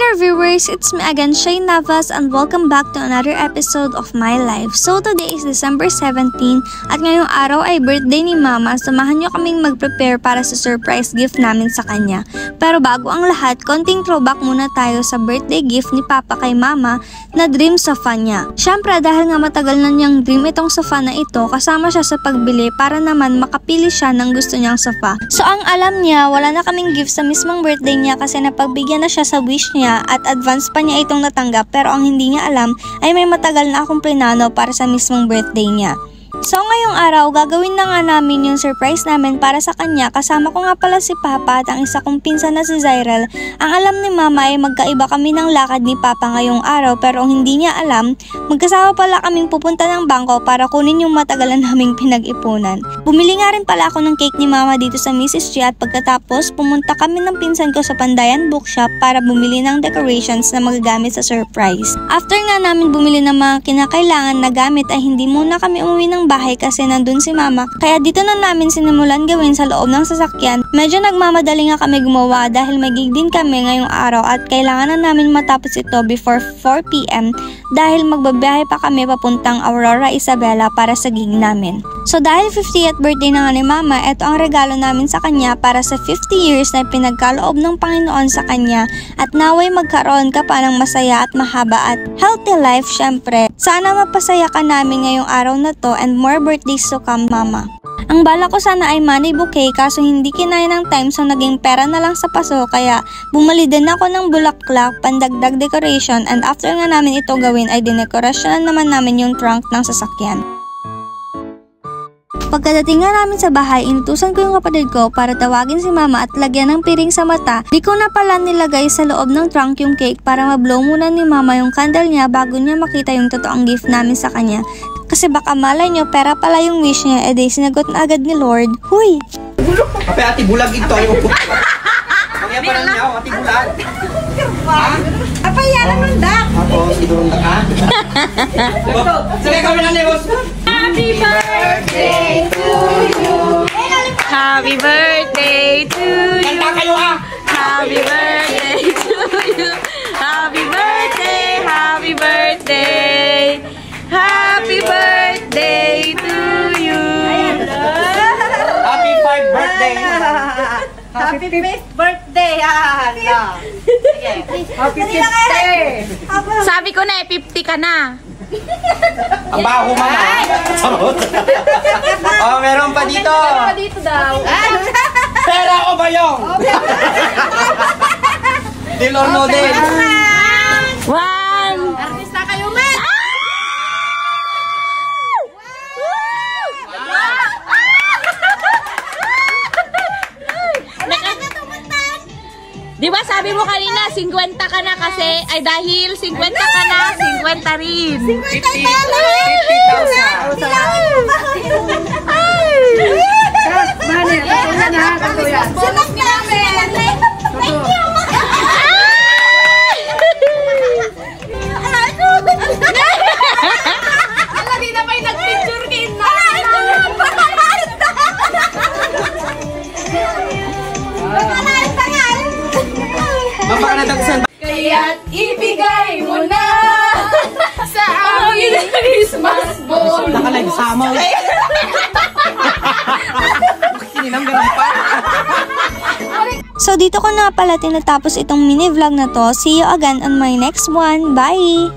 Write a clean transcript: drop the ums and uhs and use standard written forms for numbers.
there viewers, it's me again, Shay Navas, and welcome back to another episode of my life. So today is December 17 at ngayong araw ay birthday ni Mama. Samahan nyo kaming mag-prepare para sa surprise gift namin sa kanya. Pero bago ang lahat, konting throwback muna tayo sa birthday gift ni Papa kay Mama na dream sofa niya. Syempre dahil nga matagal na niyang dream itong sofa na ito, kasama siya sa pagbili para naman makapili siya ng gusto niyang sofa. So ang alam niya, wala na kaming gift sa mismong birthday niya kasi napagbigyan na siya sa wish niya at advance pa niya itong natanggap, pero ang hindi niya alam ay may matagal na akong plinano para sa mismong birthday niya. So ngayong araw, gagawin na nga namin yung surprise namin para sa kanya. Kasama ko nga pala si Papa at ang isa kong pinsan na si Zyrel. Ang alam ni Mama ay magkaiba kami ng lakad ni Papa ngayong araw, pero ang hindi niya alam, magkasama pala kaming pupunta ng bangko para kunin yung matagalan naming pinag-ipunan. Bumili nga rin pala ako ng cake ni Mama dito sa Mrs. G at pagkatapos pumunta kami ng pinsan ko sa Pandayan Bookshop para bumili ng decorations na magagamit sa surprise. After nga namin bumili ng mga kinakailangan na gamit ay hindi muna kami umuwi ng bahay kasi nandun si Mama, kaya dito na namin sinimulan gawin sa loob ng sasakyan. Medyo nagmamadali nga kami gumawa dahil may gig din kami ngayong araw at kailangan na namin matapos ito before 4 PM dahil magbabiyahe pa kami papuntang Aurora Isabela para sa gig namin. So dahil 50th birthday na nga ni Mama, ito ang regalo namin sa kanya para sa 50 years na pinagkaloob ng Panginoon sa kanya at naway magkaroon ka pa ng masaya at mahaba at healthy life syempre. Sana mapasaya ka namin ngayong araw na to and more birthdays to come, Mama. Ang bala ko sana ay money bouquet kaso hindi kinaya ng time, so naging pera na lang sa paso, kaya bumali din ako ng bulaklak, pandagdag decoration, and after nga namin ito gawin ay dinekorasyonan naman namin yung trunk ng sasakyan. Pagkadating nga namin sa bahay, inutusan ko yung kapatid ko para tawagin si Mama at lagyan ng piring sa mata. Di ko na pala nilagay sa loob ng trunk yung cake para mablow muna ni Mama yung candle niya bago niya makita yung totoong gift namin sa kanya. Kasi baka malay nyo, pera pala yung wish niya, edi sinagot na agad ni Lord. Huy! Kape ati bulag ito ay upo. Kaya pa rin niya, ati bulag. Apa yan ang rundak? Ako, idurundak ka. Sige kami na newos. Happy birthday to you! Happy birthday to you! Kanta kayo ah! Happy birthday to you! Happy birthday! Happy birthday! Happy birthday to you! Happy 5th birthday! Happy 5th birthday! Sige. Happy 50th! Sabi ko na 50 ka na. Ang baho mama! Oh, meron pa dito! Meron pa dito daw. Pera o bayong! Deal or no deal? One! Artista kayo, man! Di ba sabi mo kanina 50 ka na kasi ay dahil 50 ka na, 50 rin. 50,000! Mane, ito na na, katuya. Sinak namin! Thank you! Ala, di na may nag-picture kin na! Mapakanataksan! Kaya't ibigay mo na sa aming Christmas ball. Nakalive sama ulit. Sininang ganun pa. So dito ko na pala tinatapos itong mini vlog na to. See you again on my next one. Bye!